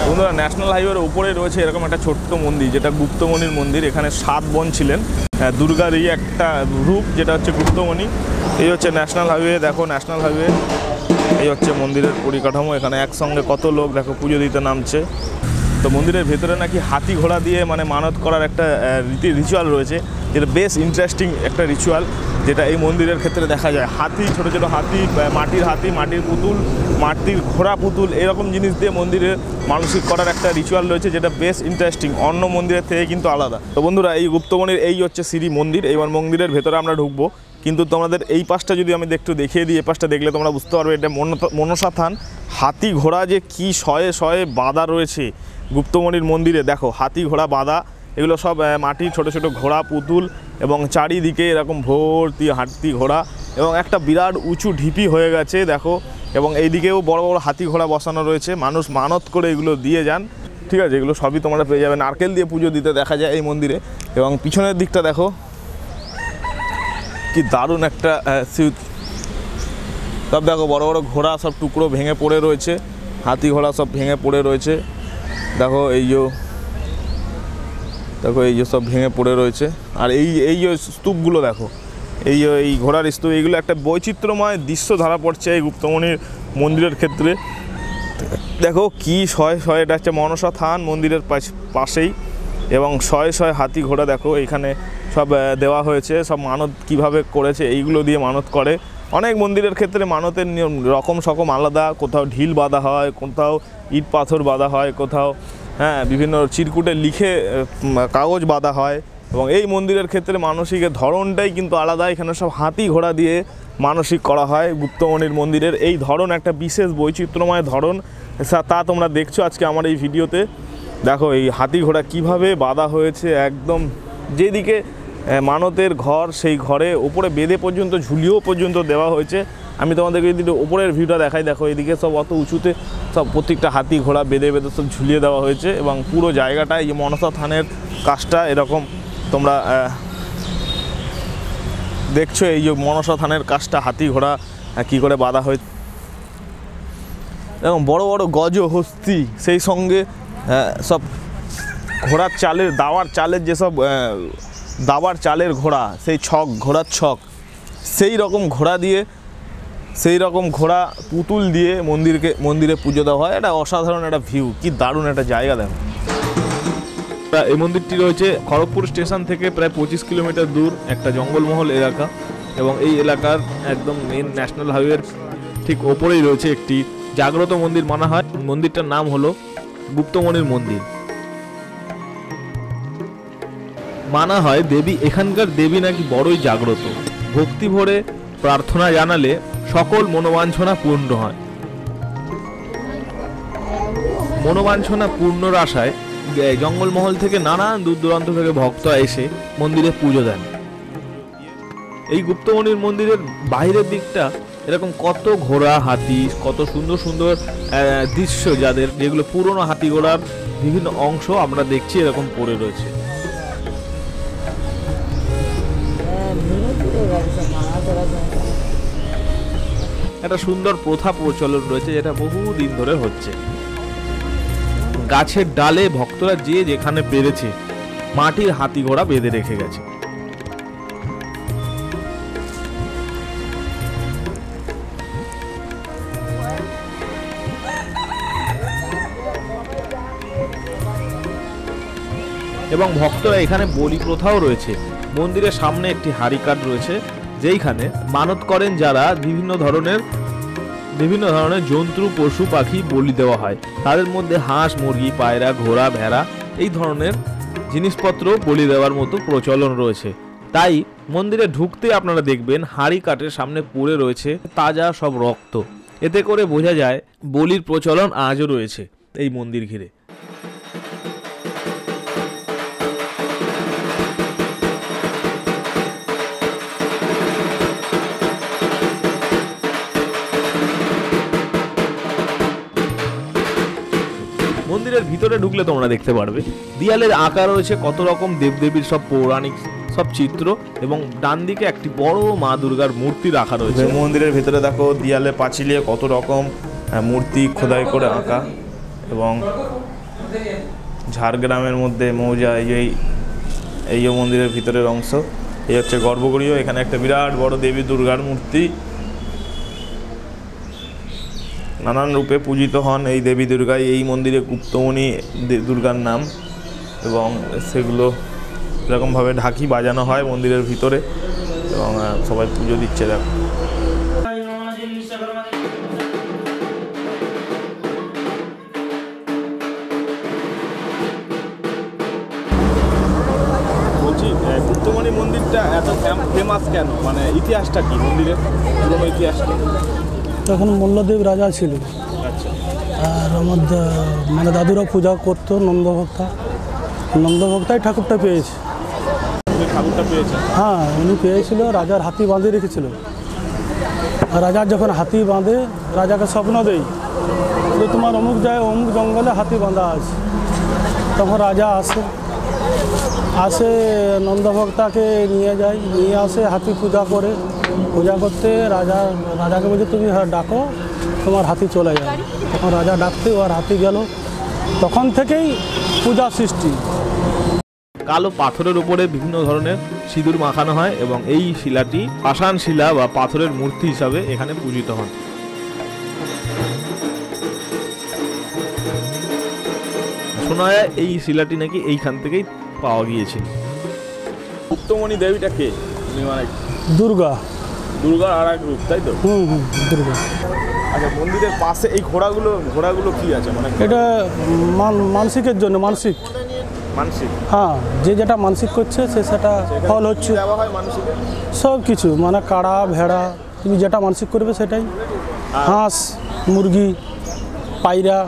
বন্ধুরা ন্যাশনাল হাইওয়ের উপরে রয়েছে এরকম একটা ছোট্ট মন্দির, যেটা গুপ্তমণির মন্দির। এখানে 7 বোন ছিলেন, দুর্গারই একটা রূপ, যেটা হচ্ছে গুপ্তমণি। এই হচ্ছে ন্যাশনাল হাইওয়ে, দেখো ন্যাশনাল হাইওয়ে। এই হচ্ছে মন্দিরের পরিকাঠামো। এখানে একসঙ্গে কত লোক দেখো পুজো দিতে নামছে। তো মন্দিরের ভেতরে নাকি হাতি ঘোড়া দিয়ে মানে মানত করার একটা রিচুয়াল রয়েছে, যেটা বেশ ইন্টারেস্টিং একটা রিচুয়াল, যেটা এই মন্দিরের ক্ষেত্রে দেখা যায়। হাতি, ছোটো ছোটো হাতি, মাটির পুতুল, মাটির ঘোড়া পুতুল, এরকম জিনিস দিয়ে মন্দিরে মানসিক করার একটা রিচুয়াল রয়েছে, যেটা বেশ ইন্টারেস্টিং, অন্য মন্দিরের থেকে কিন্তু আলাদা। তো বন্ধুরা, এই গুপ্তমণির এই হচ্ছে শ্রী মন্দির। এইবার মন্দিরের ভেতরে আমরা ঢুকবো, কিন্তু তোমাদের এই পাশটা যদি আমি একটু দেখিয়ে দিই, এই পাশটা দেখলে তোমরা বুঝতে পারবে এটা মনসা থান। হাতি ঘোড়া যে কি শয়ে শয়ে বাঁধা রয়েছে গুপ্তমণির মন্দিরে, দেখো হাতি ঘোড়া বাঁধা, এগুলো সব মাটির ছোটো ছোটো ঘোড়া পুতুল, এবং চারিদিকে এরকম ভর্তি হাতি ঘোড়া, এবং একটা বিরাট উঁচু ঢিপি হয়ে গেছে দেখো, এবং এইদিকেও বড় বড় হাতি ঘোড়া বসানো রয়েছে। মানুষ মানত করে এগুলো দিয়ে যান, ঠিক আছে। এগুলো সবই তোমরা পেয়ে যাবে। নারকেল দিয়ে পুজো দিতে দেখা যায় এই মন্দিরে। এবং পিছনের দিকটা দেখো কি দারুণ একটা সব দেখো, বড় বড় ঘোড়া সব টুকরো ভেঙে পড়ে রয়েছে, হাতি ঘোড়া সব ভেঙে পড়ে রয়েছে। দেখো এই যে সব ভেঙে পড়ে রয়েছে। আর এই যে স্তূপগুলো দেখো, এই ঘোড়ার স্তূপ, এইগুলো একটা বৈচিত্র্যময় দৃশ্য ধরা পড়ছে এই গুপ্তমণির মন্দিরের ক্ষেত্রে। দেখো কি শয়ে শয়ে, এটা হচ্ছে মনসা থান মন্দিরের পাশেই, এবং শয়ে শয়ে হাতি ঘোড়া দেখো এখানে সব দেওয়া হয়েছে। সব মানত কিভাবে করেছে, এইগুলো দিয়ে মানত করে। অনেক মন্দিরের ক্ষেত্রে মানতের নিয়ম রকম সকম আলাদা, কোথাও ঢিল বাঁধা হয়, কোথাও ইট পাথর বাঁধা হয়, কোথাও বিভিন্ন চিরকুটে লিখে কাগজ বাঁধা হয়। এবং এই মন্দিরের ক্ষেত্রে মানসিকের ধরনটাই কিন্তু আলাদা। এখানে সব হাতি ঘোড়া দিয়ে মানসিক করা হয়। গুপ্তমণির মন্দিরের এই ধরন একটা বিশেষ বৈচিত্র্যময় ধরন, তা তোমরা দেখছো আজকে আমার এই ভিডিওতে। দেখো এই হাতি ঘোড়া কীভাবে বাঁধা হয়েছে, একদম যেদিকে মানতের ঘর, সেই ঘরে ওপরে বেঁধে পর্যন্ত ঝুলিয়েও পর্যন্ত দেওয়া হয়েছে। আমি তোমাদেরকে যদি ওপরের ভিউটা দেখাই, দেখো এদিকে সব অত উঁচুতে সব প্রত্যেকটা হাতি ঘোড়া বেঁধে বেঁধে সব ঝুলিয়ে দেওয়া হয়েছে। এবং পুরো জায়গাটা, এই মনসা থানের কাজটা এরকম তোমরা দেখছো, এই যে মনসা থানের কাজটা হাতি ঘোড়া কী করে বাঁধা হয়েছে। এবং বড় বড় গজ হস্তি, সেই সঙ্গে সব ঘোড়ার চালের, দাওয়ার চালের যেসব দাবার চালের ঘোড়া, সেই ঘোড়ার ছক, সেই রকম ঘোড়া পুতুল দিয়ে মন্দিরে পুজো দেওয়া হয়। এটা অসাধারণ একটা ভিউ, কি দারুণ একটা জায়গা দেখো। এই মন্দিরটি রয়েছে খড়গপুর স্টেশন থেকে প্রায় 25 কিলোমিটার দূর একটা জঙ্গলমহল এলাকা, এবং এই এলাকার একদম মেন ন্যাশনাল হাইওয়ের ঠিক ওপরেই রয়েছে একটি জাগ্রত মন্দির মানা হয়। মন্দিরটার নাম হলো গুপ্তমণির মন্দির। মানা হয় এখানকার দেবী নাকি বড়ই জাগ্রত, ভক্তি ভরে প্রার্থনা জানালে সকল মনোবাঞ্ছনা পূর্ণ হয়। মনোবাঞ্ছনা পূর্ণর আশায় জঙ্গলমহল থেকে নানান দূর দূরান্ত থেকে ভক্তরা এসে মন্দিরে পুজো দেন। এই গুপ্তমণির মন্দিরের বাইরের দিকটা এরকম কত ঘোড়া, হাতি, কত সুন্দর সুন্দর দৃশ্য, যেগুলো পুরনো হাতি ঘোড়ার বিভিন্ন অংশ আমরা দেখছি এরকম পড়ে রয়েছে। একটা সুন্দর প্রথা প্রচলন রয়েছে, যেটা বহুদিন ধরে হচ্ছে। গাছের ডালে ভক্তরা যে যেখানে পেরেছে মাটির হাতি ঘোড়া বেঁধে রেখে গেছে। এবং ভক্তরা এখানে বলি প্রথাও রয়েছে। মন্দিরের সামনে একটি হাড়ি কাঠ রয়েছে, যেইখানে মানত করেন যারা বিভিন্ন ধরনের জন্তু, পশু পাখি বলি দেওয়া হয়। তাদের মধ্যে হাঁস, মুরগি, পায়রা, ঘোড়া, ভেড়া এই ধরনের জিনিসপত্র বলি দেওয়ার মতো প্রচলন রয়েছে। তাই মন্দিরে ঢুকতে আপনারা দেখবেন হাড়ি কাঠের সামনে পড়ে রয়েছে তাজা সব রক্ত। এতে করে বোঝা যায় বলির প্রচলন আজও রয়েছে এই মন্দির ঘিরে। মন্দিরের ভিতরে ঢুকলে তোমরা দেখতে পারবে দেয়ালের আঁকা রয়েছে কত রকম দেবদেবীর সব পৌরাণিক সব চিত্র, এবং ডান দিকে একটি বড় মা দুর্গার মূর্তি রাখা রয়েছে। মন্দিরের ভিতরে দেখো দেয়ালে পাঁচিলে কত রকম মূর্তি খোদাই করে আঁকা, এবং ঝাড়গ্রামের মধ্যে মৌজা, এই মন্দিরের ভিতরের অংশ। এই হচ্ছে গর্ভগৃহ। এখানে একটা বিরাট বড় দেবী দুর্গার মূর্তি, নানান রূপে পূজিত হন এই দেবী দুর্গায়। এই মন্দিরে গুপ্তমণি দুর্গার নাম, এবং সেগুলো এরকমভাবে ঢাকি বাজানো হয় মন্দিরের ভিতরে, এবং সবাই পুজো দিচ্ছে। দেখো বলছি, গুপ্তমণি মন্দিরটা এত ফেমাস কেন, মানে ইতিহাসটা কি মন্দিরের, পুরোনো ইতিহাসটা? তখন মল্লদেব রাজা ছিল। আচ্ছা। আর আমার মানে দাদুরা পূজা করতো নন্দভক্তাই ঠাকুরটা পেয়েছে। ঠাকুরটা পেয়েছে? হ্যাঁ, উনি পেয়েছিল। রাজার হাতি বাঁধে রেখেছিল। আর রাজার যখন হাতি বাঁধে, রাজাকে স্বপ্ন দেয় যে তোমার অমুক জঙ্গলে হাতি বাঁধা আছে। তখন রাজা আসে নন্দভক্তাকে নিয়ে আসে, হাতি পূজা করতে রাজাকে বলছে তুমি ডাকো, তোমার হাতি চলে যায়। তখন রাজা ডাকতে আর হাতি গেল। তখন থেকেই পূজা সৃষ্টি। কালো পাথরের উপরে বিভিন্ন ধরনের সিঁদুর মাখানো হয়, এবং এই শিলাটি পাষাণ শিলা বা পাথরের মূর্তি হিসাবে এখানে পূজিত হন। শোনা যায় এই শিলাটি নাকি এইখান থেকেই পাওয়া গিয়েছে। গুপ্তমণি দেবীটা কে? দুর্গা। দুর্গার আর এক রূপ, তাই তো? দুর্গা। আচ্ছা, মন্দিরের পাশে এই ঘোড়াগুলো কি আছে? মানে এটা মানসিকের জন্য। মানসিক। হ্যাঁ, যে যেটা মানসিক করছে সেটা ফল হচ্ছে। সব কিছু, মানে কাড়া ভেড়া, তুমি যেটা মানসিক করবে সেটাই। হাঁস, মুরগি, পায়রা,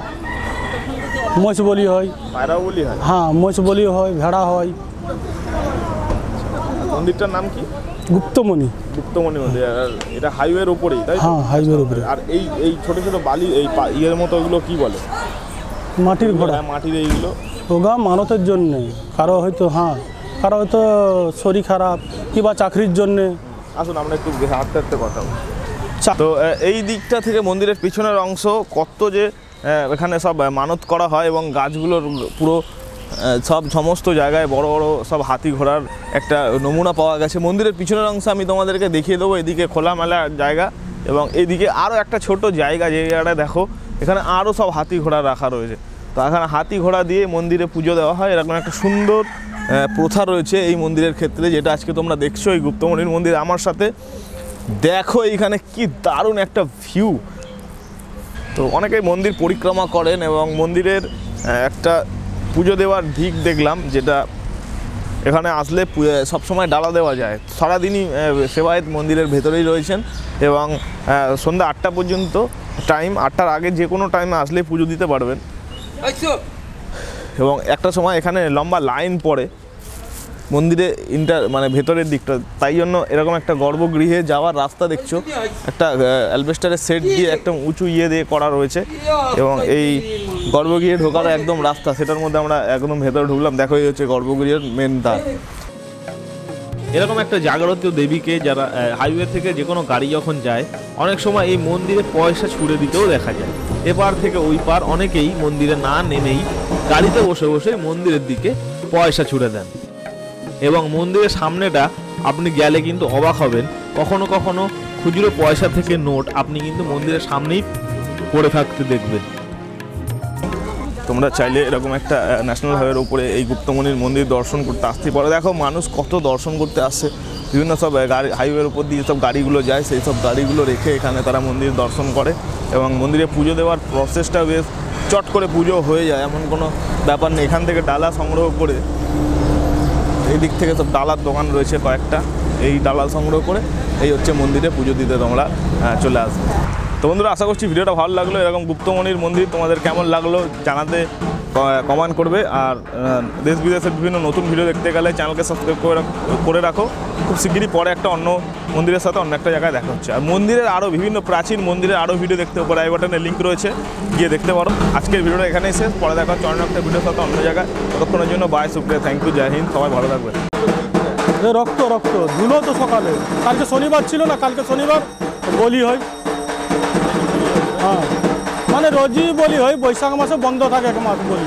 মোষ বলি হয়। হ্যাঁ, মোষ বলি হয়, ভেড়া হয়। মন্দিরটার নাম কি? গুপ্তমণি মন্দির। আর এটা হাইওয়ের উপরেই, তাই? হ্যাঁ, হাইওয়ের উপরে। আর এই ছোট ছোট বালি, এই ইয়ের মতো, ওগুলো কি বলে? মাটির ঘোড়া। মাটির এইগুলো ওগা মানতের জন্যে, কারো হয়তো শরীর খারাপ কিংবা চাকরির জন্যে। আসুন আমরা একটু হাঁটতে হাঁটতে কথা বলি। তো এই দিকটা থেকে মন্দিরের পিছনের অংশ কত যে এখানে সব মানত করা হয়, এবং গাছগুলোর পুরো সমস্ত জায়গায় বড় বড় সব হাতি ঘোড়ার একটা নমুনা পাওয়া গেছে। মন্দিরের পিছনের অংশ আমি তোমাদেরকে দেখিয়ে দেবো। এদিকে খোলামেলা জায়গা, এবং এদিকে আরও একটা ছোট জায়গাটা দেখো, এখানে আরও সব হাতি ঘোড়া রাখা রয়েছে। তো এখানে হাতি ঘোড়া দিয়ে মন্দিরে পুজো দেওয়া হয়। এরকম একটা সুন্দর প্রথা রয়েছে এই মন্দিরের ক্ষেত্রে, যেটা আজকে তোমরা দেখছো এই গুপ্তমণির মন্দির আমার সাথে। দেখো এইখানে কি দারুণ একটা ভিউ। তো অনেকেই মন্দির পরিক্রমা করেন, এবং মন্দিরের একটা পুজো দেওয়ার দিক দেখলাম, যেটা এখানে আসলে সবসময় ডালা দেওয়া যায়। সারাদিনই সেবায়েত মন্দিরের ভেতরেই রয়েছেন, এবং সন্ধ্যা 8টা পর্যন্ত টাইম। 8টার আগে যে কোনো টাইমে আসলে পুজো দিতে পারবেন। এবং একটা সময় এখানে লম্বা লাইন পড়ে মন্দিরে মানে ভেতরের দিকটা। তাই জন্য এরকম একটা গর্ভগৃহে যাওয়ার রাস্তা দেখছো, একটা অ্যালবেস্টারের সেট দিয়ে একটা উঁচু দিয়ে করা রয়েছে, এবং এই গর্ভগৃহে ঢোকার একদম রাস্তা, সেটার মধ্যে আমরা একদম ভেতরে ঢুকলাম। দেখো এই হচ্ছে গর্ভগৃহের মেন দ্বার। এরকম একটা জাগ্রত দেবীকে যারা হাইওয়ে থেকে যে কোনো গাড়ি যখন যায়, অনেক সময় এই মন্দিরে পয়সা ছুড়ে দিতেও দেখা যায়। এপার থেকে ওই পার অনেকেই মন্দিরে না নেমেই গাড়িতে বসে বসে মন্দিরের দিকে পয়সা ছুড়ে দেন, এবং মন্দিরের সামনেটা আপনি গেলে কিন্তু অবাক হবেন, কখনো কখনো খুচরো পয়সা থেকে নোট আপনি কিন্তু মন্দিরের সামনেই পড়ে থাকতে দেখবেন। তোমরা চাইলে এরকম একটা ন্যাশনাল হাইওয়ের উপরে এই গুপ্তমণির মন্দির দর্শন করতে আসতে পারো। দেখো মানুষ কত দর্শন করতে আসছে, বিভিন্ন সব হাইওয়ের উপর দিয়ে সব গাড়িগুলো যায়, সেই সব গাড়িগুলো রেখে এখানে তারা মন্দির দর্শন করে, এবং মন্দিরে পুজো দেওয়ার প্রসেসটা বেশ চট করে পুজো হয়ে যায়, এমন কোনো ব্যাপার নেই। এখান থেকে ডালা সংগ্রহ করে, এই দিক থেকে সব ডালার দোকান রয়েছে কয়েকটা, এই ডালা সংগ্রহ করে এই হচ্ছে মন্দিরে পুজো দিতে তোমরা চলে আসবে। তো বন্ধুরা, আশা করছি ভিডিওটা ভালো লাগলো। এরকম গুপ্তমণির মন্দির তোমাদের কেমন লাগলো জানাতে কমেন্ট করবে। আর দেশ বিদেশের বিভিন্ন নতুন ভিডিও দেখতে গেলে চ্যানেলকে সাবস্ক্রাইব করে রাখো। খুব শিগগিরই পরে একটা অন্য মন্দিরের সাথে অন্য একটা জায়গায় দেখা হচ্ছে। আর মন্দিরের আরও বিভিন্ন প্রাচীন মন্দিরের আরও ভিডিও দেখতে উপরে আই বাটনে লিঙ্ক রয়েছে, গিয়ে দেখতে পারো। আজকের ভিডিওটা এখানেই শেষ, পরে দেখা হচ্ছে অন্য একটা ভিডিওর সাথে অন্য জায়গায়। ততক্ষণের জন্য বাই, শুক্রিয়া, থ্যাংক ইউ, জয় হিন্দ, সবাই ভালো থাকবেন। রক্ত ধুলো তো সকালে, কালকে শনিবার ছিল না, কালকে শনিবার বলি হয়। হ্যাঁ, মানে রোজই বলি হয়, বৈশাখ মাসে বন্ধ থাকে 1 মাস বলি।